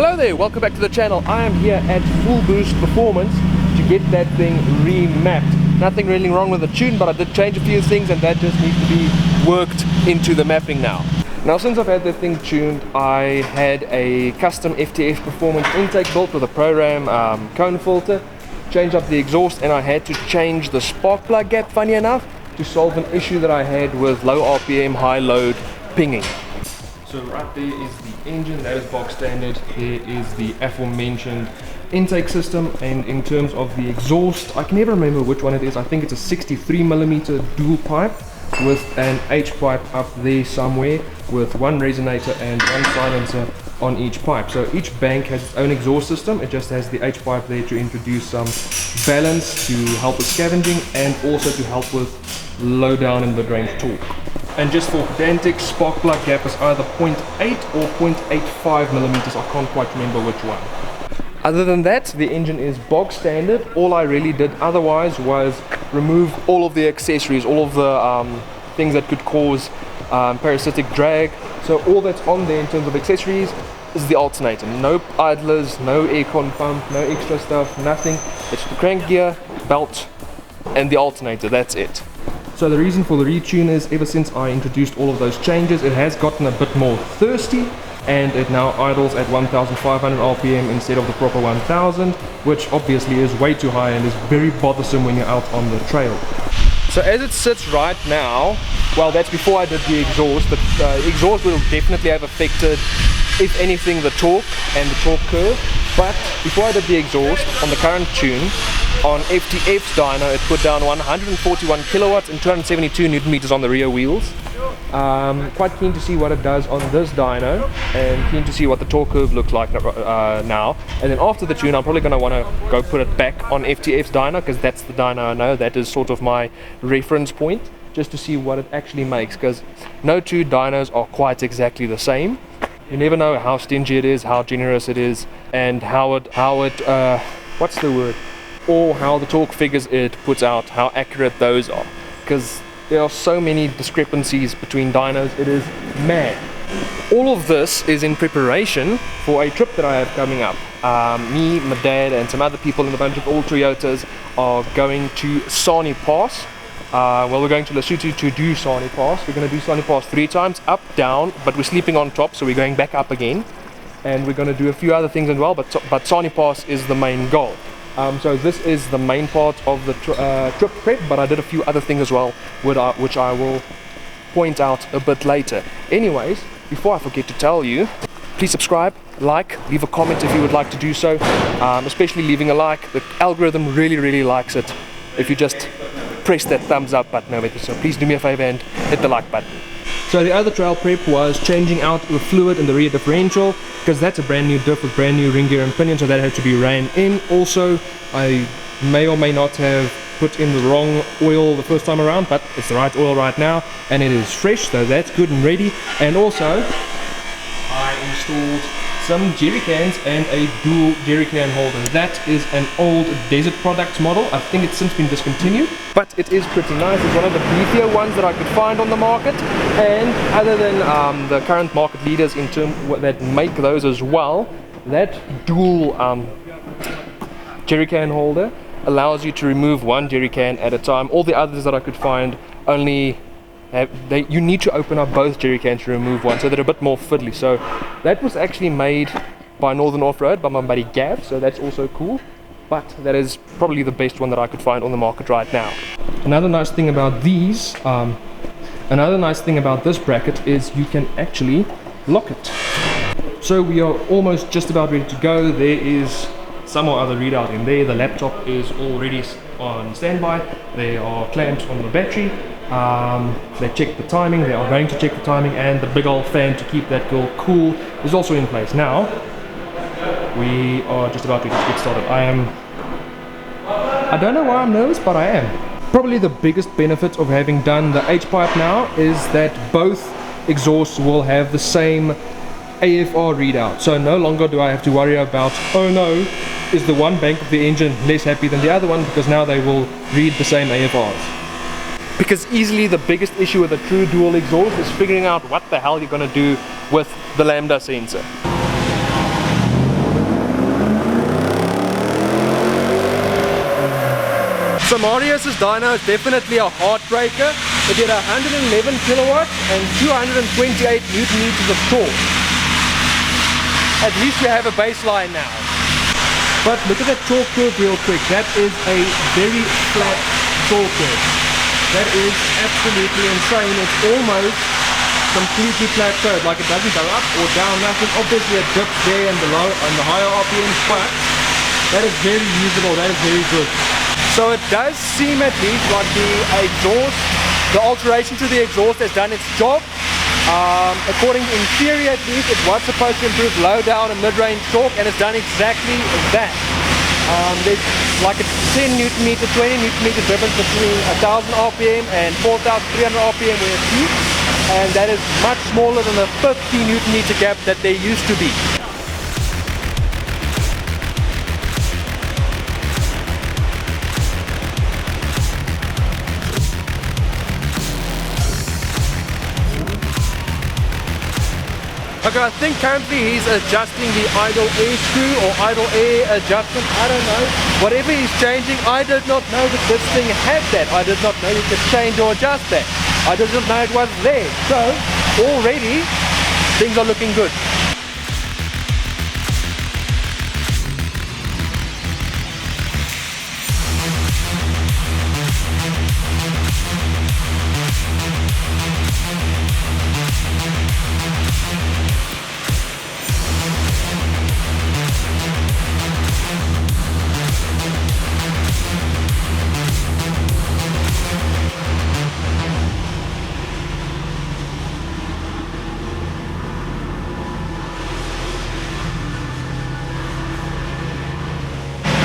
Hello there, welcome back to the channel. I am here at Full Boost Performance to get that thing remapped. Nothing really wrong with the tune, but I did change a few things and that just needs to be worked into the mapping now. Now since I've had the thing tuned, I had a custom FTF performance intake built with a ProRam cone filter, changed up the exhaust, and I had to change the spark plug gap, funny enough, to solve an issue that I had with low RPM, high load pinging. So right there is the engine, that is box standard. There is the aforementioned intake system, and in terms of the exhaust, I can never remember which one it is. I think it's a 63mm dual pipe with an H pipe up there somewhere with one resonator and one silencer on each pipe. So each bank has its own exhaust system. It just has the H pipe there to introduce some balance, to help with scavenging, and also to help with low down and mid-range torque. And just for pedantic, spark plug gap is either 0.8 or 0.85mm. I can't quite remember which one. Other than that, the engine is bog standard. All I really did otherwise was remove all of the accessories, all of the things that could cause parasitic drag. So all that's on there in terms of accessories is the alternator. No idlers, no aircon pump, no extra stuff, nothing. It's the crank gear, belt, and the alternator. That's it. So the reason for the retune is, ever since I introduced all of those changes, it has gotten a bit more thirsty, and it now idles at 1500 RPM instead of the proper 1000, which obviously is way too high and is very bothersome when you're out on the trail. So as it sits right now, well, that's before I did the exhaust. The exhaust will definitely have affected, if anything, the torque and the torque curve. But before I did the exhaust, on the current tune, on FTF's dyno, it put down 141 kilowatts and 272 newton meters on the rear wheels. Quite keen to see what it does on this dyno, and keen to see what the torque curve looks like now. And then after the tune, I'm probably going to want to go put it back on FTF's dyno, because that's the dyno I know. That is sort of my reference point, just to see what it actually makes, because no two dynos are quite exactly the same. You never know how stingy it is, how generous it is, and how it what's the word? Or how the torque figures it puts out, how accurate those are. Because there are so many discrepancies between dynos, it is mad. All of this is in preparation for a trip that I have coming up. Me, my dad, and some other people in a bunch of old Toyotas are going to Sani Pass. Well, we're going to Lesotho to do Sani Pass. We're going to do Sani Pass 3 times, up, down, but we're sleeping on top, so we're going back up again. And we're going to do a few other things as well, but Sani Pass is the main goal. So this is the main part of the trip prep, but I did a few other things as well, which I will point out a bit later. Anyways, before I forget to tell you, please subscribe, like, leave a comment if you would like to do so, especially leaving a like. The algorithm really likes it if you just press that thumbs up button over there, so please do me a favor and hit the like button. So the other trail prep was changing out the fluid in the rear differential, because that's a brand new diff with brand new ring gear and pinion, so that had to be ran in. Also, I may or may not have put in the wrong oil the first time around, but it's the right oil right now and it is fresh, so that's good and ready. And also I installed some jerry cans and a dual jerry can holder. That is an old Desert Products model. I think it's since been discontinued, but it is pretty nice. It's one of the beefier ones that I could find on the market, and other than the current market leaders in terms that make those as well, that dual jerry can holder allows you to remove one jerry can at a time. All the others that I could find only you need to open up both jerry cans to remove one, so they're a bit more fiddly. So that was actually made by Northern Off-Road, by my buddy Gav, so that's also cool. But that is probably the best one that I could find on the market right now. Another nice thing about these, another nice thing about this bracket is you can actually lock it. So we are almost just about ready to go. There is some or other readout in there. The laptop is already on standby. They are clamped on the battery. They checked the timing, they are going to check the timing, and the big old fan to keep that girl cool is also in place. Now, we are just about to get started. I don't know why I'm nervous, but I am. Probably the biggest benefit of having done the H-pipe now is that both exhausts will have the same AFR readout. So no longer do I have to worry about, oh no, is the one bank of the engine less happy than the other one, because now they will read the same AFRs. Because easily the biggest issue with a true dual exhaust is figuring out what the hell you're going to do with the lambda sensor. So Marius's dyno is definitely a heartbreaker. It did 111 kilowatts and 228 newton meters of torque. At least we have a baseline now. But look at that torque curve real quick. That is a very flat torque curve. That is absolutely insane. It's almost completely plateaued. Like it doesn't go up or down, nothing. Obviously it dips there and below on the higher RPMs, but that is very usable. That is very good. So it does seem at least like the alteration to the exhaust has done its job. According in theory at least, it was supposed to improve low down and mid-range torque, and it's done exactly that. There's like a 10 newton meter, 20 newton meter difference between 1000 RPM and 4300 RPM where it peaks, and that is much smaller than the 50 newton meter gap that there used to be. Okay, I think currently he's adjusting the idle air screw or idle air adjustment, I don't know. Whatever he's changing, I did not know that this thing had that. I did not know you could change or adjust that. I did not know it was there. So, already, things are looking good.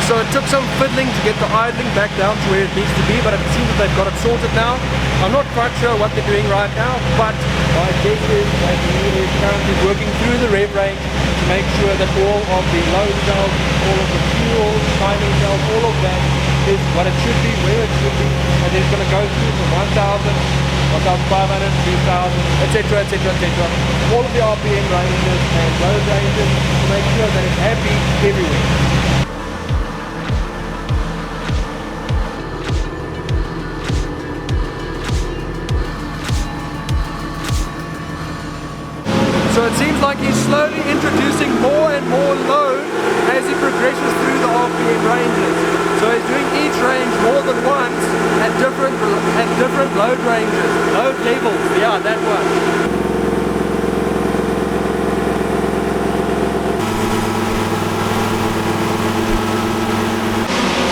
So it took some fiddling to get the idling back down to where it needs to be, but it seems that they've got it sorted now. I'm not quite sure what they're doing right now, but my guess is that he is currently working through the rev range to make sure that all of the load cells, all of the fuel, timing cells, all of that is what it should be, where it should be, and then it's going to go through from 1000, 1500, 2000, etc, etc, etc. All of the RPM ranges and load ranges to make sure that it's happy everywhere. So it seems like he's slowly introducing more and more load as he progresses through the RPM ranges. So he's doing each range more than once at different load ranges, load levels. Yeah, that one.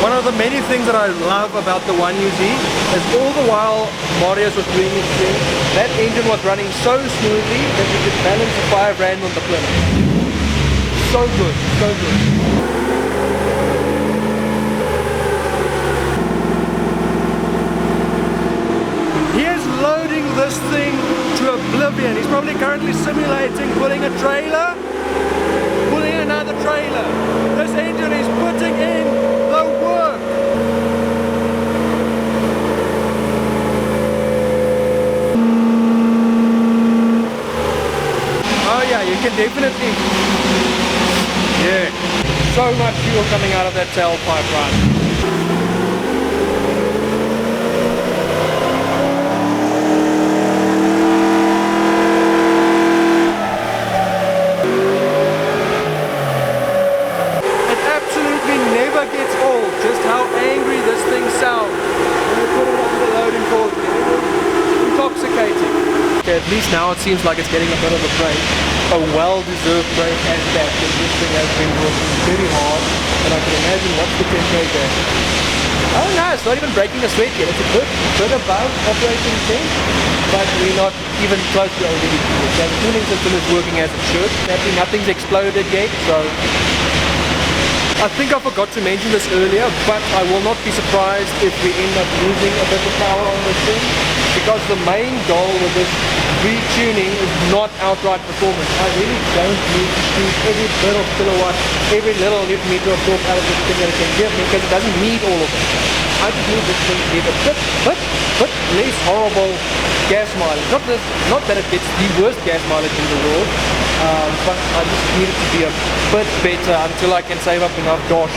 One of the many things that I love about the 1UZ is all the while Marius was doing his thing, that engine was running so smoothly that we could balance the 5 rand on the Plymouth. So good, so good. He is loading this thing to oblivion. He's probably currently simulating pulling a trailer, pulling another trailer. This engine is putting in the work. Oh yeah, you can definitely, yeah, so much fuel coming out of that tailpipe run. Gets old, just how angry this thing sounds when you put it on the loading port. Intoxicating. Okay, at least now it seems like it's getting a bit of a break, a well-deserved break at that, because this thing has been working very hard, and I can imagine what's the temperature. Oh no, it's not even breaking a sweat yet. It's a bit above operating temp, but we're not even close to ODD. So the cooling system is working as it should. Sadly, nothing's exploded yet, so I think I forgot to mention this earlier, but I will not be surprised if we end up losing a bit of power on this thing, because the main goal with this retuning is not outright performance. I really don't need to shoot every bit of kilowatt, every little newton meter of torque out of this thing that it can give me, because it doesn't need all of it. I just need this thing to get a bit less horrible gas mileage. Not that it gets the worst gas mileage in the world, but I just need it to be a bit better until I can save up enough dosh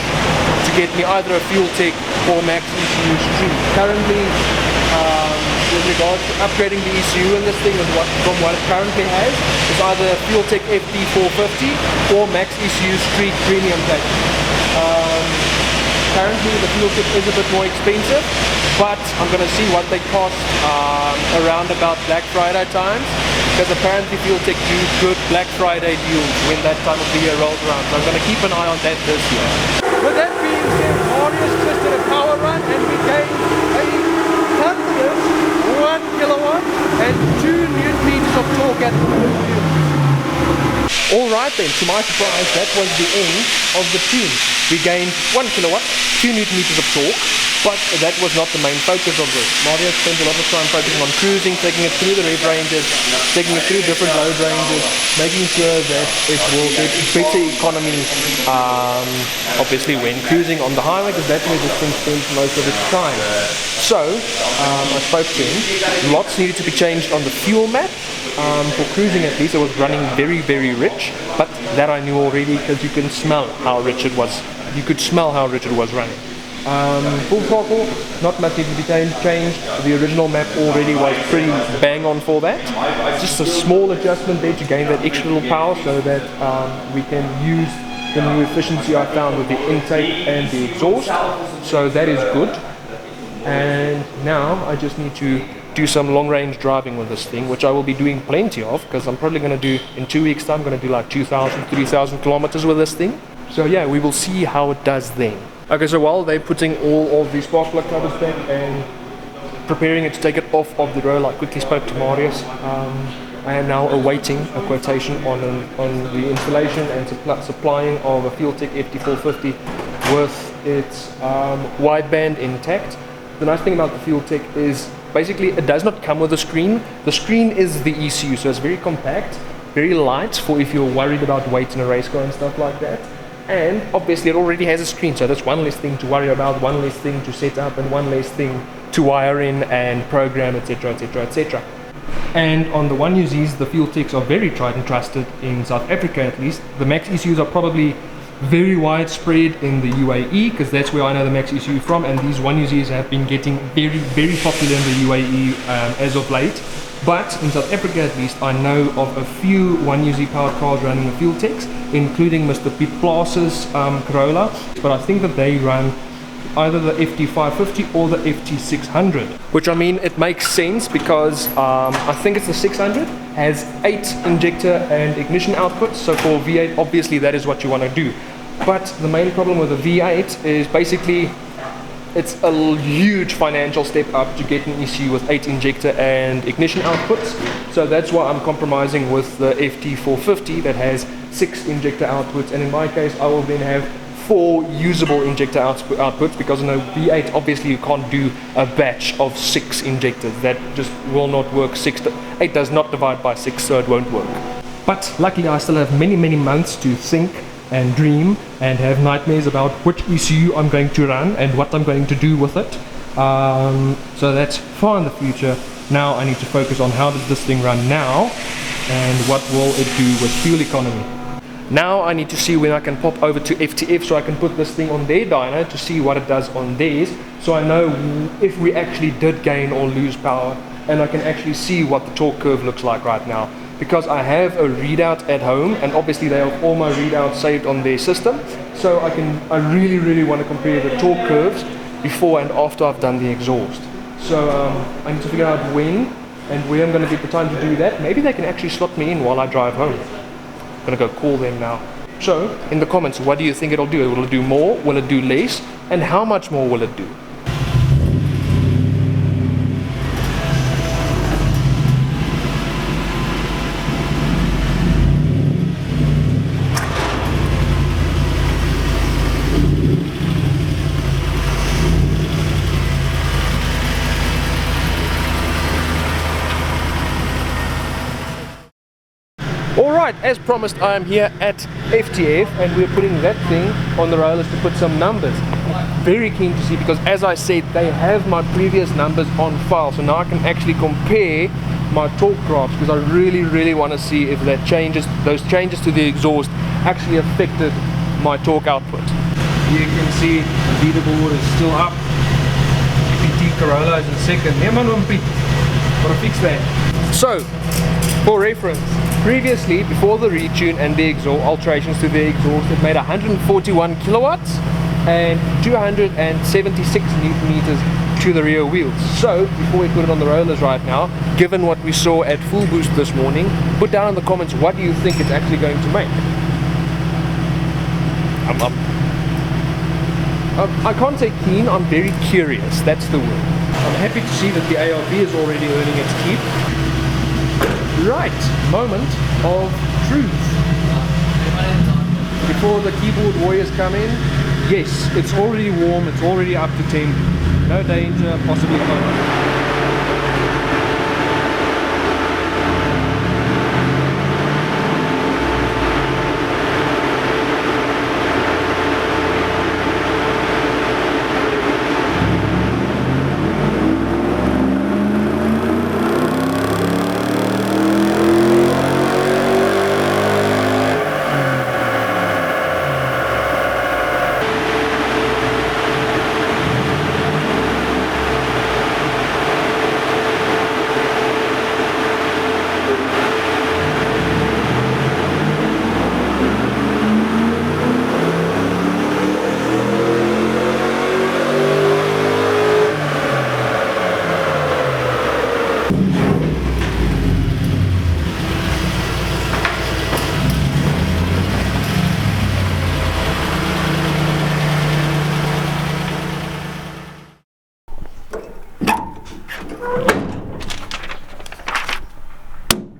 to get me either a FuelTech or Max ECU Street. Currently, with regards to upgrading the ECU in this thing, from what it currently has, it's either FuelTech FD450 or Max ECU Street Premium package. Currently the FuelTech is a bit more expensive, but I'm going to see what they cost around about Black Friday times, because apparently FuelTech do good Black Friday deals when that time of the year rolls around, so I'm going to keep an eye on that this year. With that being said, Marius just did a power run and we gained a thunderous 1 kilowatt and 2 newton meters of torque at the Alright then, to my surprise, that was the end of the tune. We gained 1 kilowatt, 2 newton meters of torque, but that was not the main focus of this. Mario spent a lot of time focusing on cruising, taking it through the rev ranges, taking it through different load ranges, making sure that it will get better economy, obviously when cruising on the highway, because that's where this thing spends most of its time. So, I spoke to him. Lots needed to be changed on the fuel map. For cruising at least, it was running very, very rich, but that I knew already because you can smell how rich it was. You could smell how rich it was running. Full throttle, not much needed to be changed. The original map already was pretty bang on for that. Just a small adjustment there to gain that extra little power so that we can use the new efficiency I found with the intake and the exhaust. So that is good. And now I just need to do some long range driving with this thing, which I will be doing plenty of, because I'm probably going to do, in 2 weeks time, I'm going to do like 2,000, 3,000 kilometers with this thing. So yeah, we will see how it does then. Okay, so while they're putting all of the spark plug covers back and preparing it to take it off of the roll, I quickly spoke to Marius. I am now awaiting a quotation on the installation and supplying of a FuelTech FD450 with its wideband intact. The nice thing about the FuelTech is basically it does not come with a screen. The screen is the ECU, so it's very compact, very light for if you're worried about weight in a race car and stuff like that. And obviously it already has a screen, so that's one less thing to worry about, one less thing to set up, and one less thing to wire in and program, etc, etc, etc. And on the 1UZs, the FuelTechs are very tried and trusted in South Africa at least. The Max ECUs are probably very widespread in the UAE, because that's where I know the Max ECU from, and these 1UZs have been getting very, very popular in the UAE as of late. But in South Africa at least, I know of a few 1UZ powered cars running the FuelTechs, including Mr. Piet Plaas's Corolla, but I think that they run either the FD550 or the FT600. Which, I mean, it makes sense because I think it's the 600 has 8 injector and ignition outputs, so for V8 obviously that is what you want to do. But the main problem with the V8 is basically it's a huge financial step up to get an ECU with 8 injector and ignition outputs, so that's why I'm compromising with the FT450 that has 6 injector outputs, and in my case I will then have 4 usable injector outputs, because in a V8 obviously you can't do a batch of 6 injectors. That just will not work. 8 does not divide by 6, so it won't work. But luckily I still have many months to think and dream and have nightmares about which ECU I'm going to run and what I'm going to do with it. So that's far in the future. Now I need to focus on how does this thing run now and what will it do with fuel economy. Now I need to see when I can pop over to FTF so I can put this thing on their dyno to see what it does on theirs, so I know if we actually did gain or lose power, and I can actually see what the torque curve looks like right now. Because I have a readout at home, and obviously they have all my readouts saved on their system, so I really want to compare the torque curves before and after I've done the exhaust. So I need to figure out when and where I'm going to get the time to do that. Maybe they can actually slot me in while I drive home. I'm going to go call them now. So in the comments, what do you think it'll do? Will it do more? Will it do less? And how much more will it do? Alright, as promised, I am here at FTF and we're putting that thing on the rollers to put some numbers. Very keen to see, because as I said, they have my previous numbers on file, so now I can actually compare my torque graphs, because I really want to see if those changes to the exhaust actually affected my torque output. You can see the leaderboard is still up. GPT Corolla is in second. Yeah, man, gotta fix that. So, for reference, previously, before the retune and the alterations to the exhaust, it made 141 kilowatts and 276 newton meters to the rear wheels. So, before we put it on the rollers right now, given what we saw at full boost this morning, put down in the comments what do you think it's actually going to make. I can't say keen, I'm very curious, that's the word. I'm happy to see that the ARB is already earning its keep. Right, moment of truth. Before the keyboard warriors come in, yes, it's already warm, it's already up to temp. No danger, possibly coma.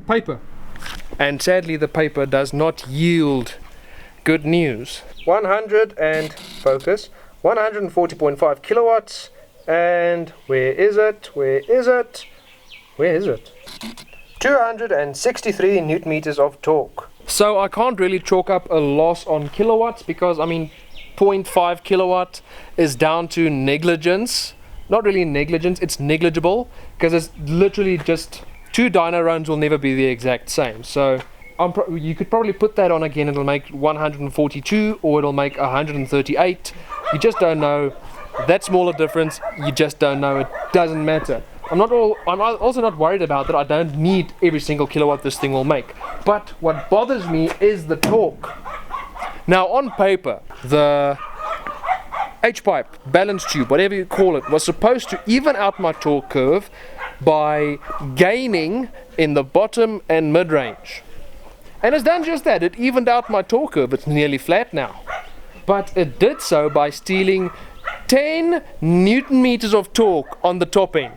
Paper. And sadly the paper does not yield good news. 100 and focus 140.5 kilowatts, and where is it 263 newton meters of torque. So I can't really chalk up a loss on kilowatts because, I mean, 0.5 kilowatt is down to negligence. Not really negligence, it's negligible, because it's literally just two dyno runs will never be the exact same. So you could probably put that on again, it'll make 142 or it'll make 138. You just don't know. That smaller difference, you just don't know. It doesn't matter. I'm also not worried about that. I don't need every single kilowatt this thing will make. But what bothers me is the torque. Now on paper, the H-pipe, balance tube, whatever you call it, was supposed to even out my torque curve by gaining in the bottom and mid-range. And it's done just that. It evened out my torque curve. It's nearly flat now. But it did so by stealing 10 newton meters of torque on the top end.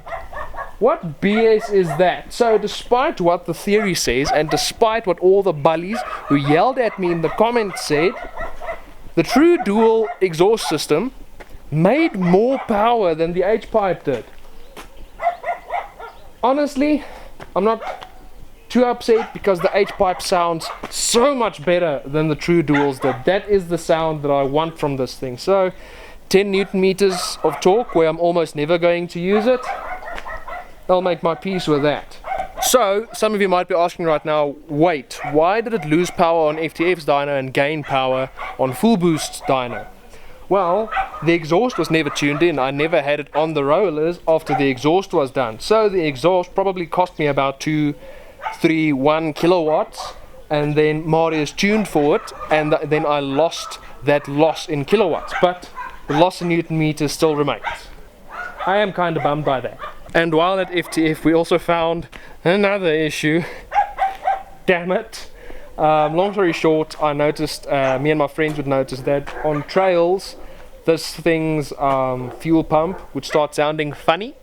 What BS is that? So despite what the theory says, and despite what all the bullies who yelled at me in the comments said, the true dual exhaust system made more power than the H-pipe did. Honestly, I'm not too upset because the H-pipe sounds so much better than the true duals did. That is the sound that I want from this thing. So 10 newton meters of torque where I'm almost never going to use it, I'll make my peace with that. So some of you might be asking right now, wait, why did it lose power on FTF's dyno and gain power on full boost's dyno? Well, the exhaust was never tuned in. I never had it on the rollers after the exhaust was done. So the exhaust probably cost me about 231 kilowatts, and then Marius tuned for it, and then I lost that loss in kilowatts. But the loss in newton meters still remains. I am kind of bummed by that. And while at FTF we also found another issue. Damn it. Long story short, I noticed, me and my friends would notice that on trails this thing's fuel pump would start sounding funny,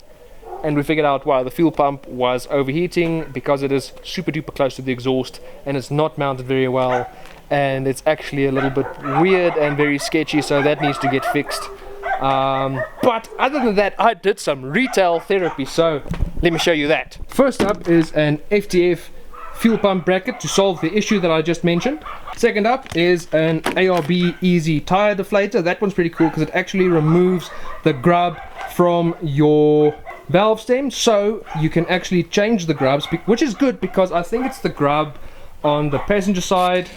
and we figured out why. The fuel pump was overheating because it is super duper close to the exhaust and it's not mounted very well, and it's actually a little bit weird and very sketchy, so that needs to get fixed. But other than that, I did some retail therapy, so let me show you that. First up is an FTF fuel pump bracket to solve the issue that I just mentioned. Second up is an ARB easy tire deflator. That one's pretty cool because it actually removes the grub from your valve stem, so you can actually change the grubs, which is good because I think it's the grub on the passenger side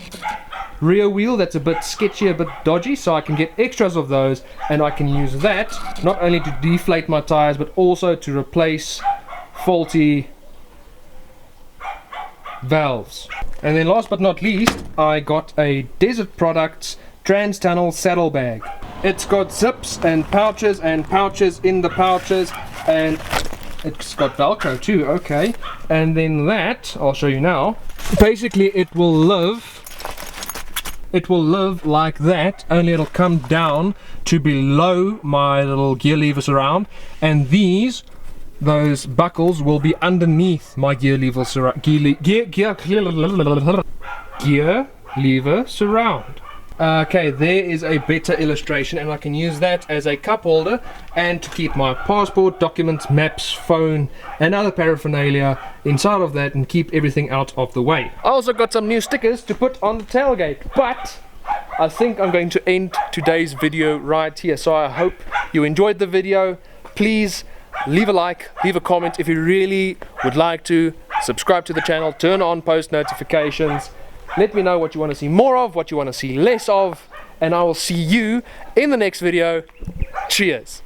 rear wheel that's a bit sketchy, a bit dodgy, so I can get extras of those, and I can use that not only to deflate my tires but also to replace faulty valves. And then last but not least, I got a Desert Products trans tunnel saddlebag. It's got zips and pouches in the pouches, and it's got Velcro too. Okay, and then that I'll show you now. Basically it will live like that, only it'll come down to below my little gear lever surround, and those buckles will be underneath my gear lever surround. Okay, there is a better illustration, and I can use that as a cup holder and to keep my passport, documents, maps, phone and other paraphernalia inside of that and keep everything out of the way. I also got some new stickers to put on the tailgate, but I think I'm going to end today's video right here. So I hope you enjoyed the video. Please leave a like, leave a comment if you really would like to, subscribe to the channel, turn on post notifications. Let me know what you want to see more of, what you want to see less of, and I will see you in the next video. Cheers!